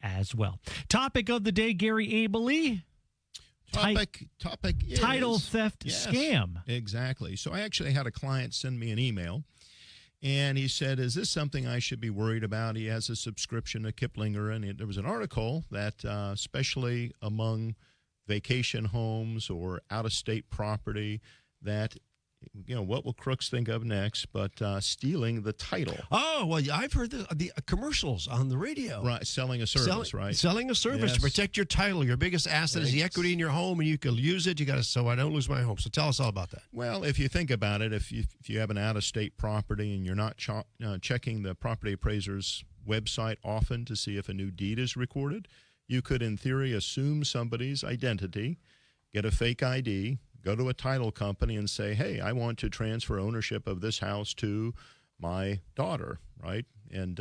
as well. Topic of the day, Gary Abely. Topic is title theft scam. Exactly. So I actually had a client send me an email, and he said, is this something I should be worried about? He has a subscription to Kiplinger, and there was an article that especially among vacation homes or out-of-state property that, what will crooks think of next but stealing the title? Oh, well, I've heard the commercials on the radio. Right, selling a service, right? Selling a service to protect your title. Your biggest asset is the equity in your home, and you can use it. So I don't lose my home. So tell us all about that. Well, if you think about it, if you have an out-of-state property and you're not checking the property appraiser's website often to see if a new deed is recorded, you could, in theory, assume somebody's identity, get a fake ID, go to a title company and say, hey, I want to transfer ownership of this house to my daughter, right? And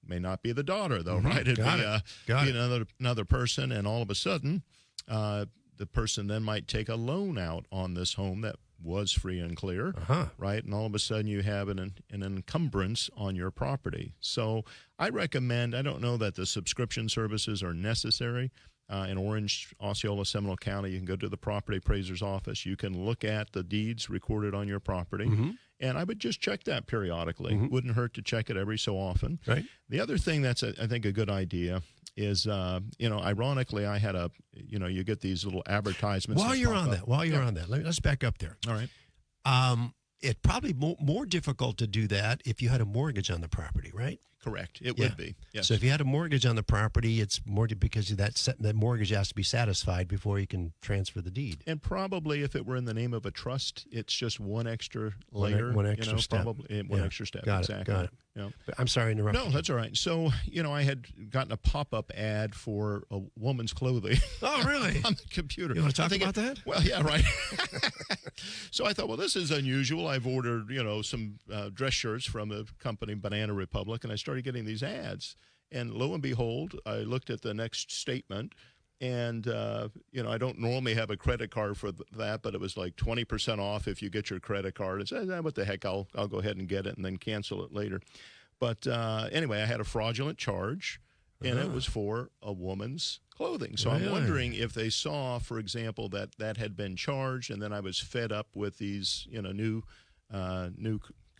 may not be the daughter, though, right? It'd be another person, and all of a sudden, the person then might take a loan out on this home that was free and clear, right? And all of a sudden, you have an encumbrance on your property. So I recommend, I don't know that the subscription services are necessary. In Orange, Osceola, Seminole County, you can go to the property appraiser's office. You can look at the deeds recorded on your property, and I would just check that periodically. Wouldn't hurt to check it every so often. Right. The other thing that's, I think, a good idea is, ironically, I had you get these little advertisements. While you're on that, let's back up there. All right. It's probably more difficult to do that if you had a mortgage on the property, right? Correct. It would be. Yes. So if you had a mortgage on the property, it's more because that mortgage has to be satisfied before you can transfer the deed. And probably if it were in the name of a trust, it's just one extra layer. One extra step. Probably one extra step. Got it. Yeah. I'm sorry to interrupt. No, that's all right. So, I had gotten a pop-up ad for a woman's clothing. Oh, really? On the computer. You want to talk about that? Well, yeah, right. So I thought, well, this is unusual. I've ordered, some dress shirts from the company Banana Republic, and I started getting these ads. And lo and behold, I looked at the next statement, and, I don't normally have a credit card for that, but it was like 20% off if you get your credit card. I said, what the heck, I'll go ahead and get it and then cancel it later. But anyway, I had a fraudulent charge, and it was for a woman's clothing. So I'm wondering if they saw, for example, that had been charged, and then I was fed up with these, new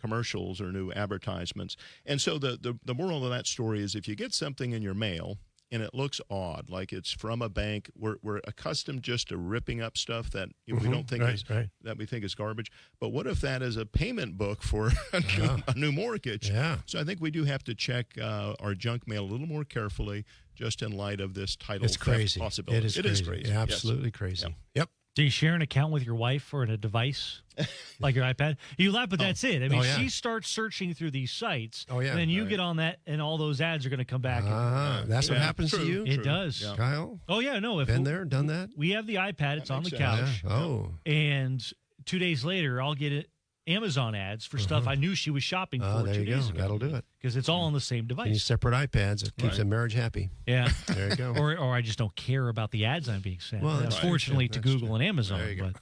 commercials or new advertisements. And so the moral of that story is if you get something in your mail and it looks odd, like it's from a bank, we're accustomed just to ripping up stuff that we don't think that we think is garbage. But what if that is a payment book for a new mortgage? Yeah. So I think we do have to check our junk mail a little more carefully, just in light of this title theft possibility. It is crazy. Absolutely crazy. Yep. Do you share an account with your wife or in a device like your iPad? You laugh, but that's it. I mean, she starts searching through these sites, and then you get on that, and all those ads are going to come back. That's what happens to you? It does. Yeah. Kyle? Oh, yeah, no. Been there, done that? We have the iPad. It's on the couch. Yeah. Oh. And 2 days later, I'll get Amazon ads for stuff I knew she was shopping for 2 days ago. That'll do it. Because it's all on the same device. These separate iPads. It keeps the marriage happy. Yeah. There you go. or I just don't care about the ads I'm being sent. Well, unfortunately, to Google and Amazon. There you go. But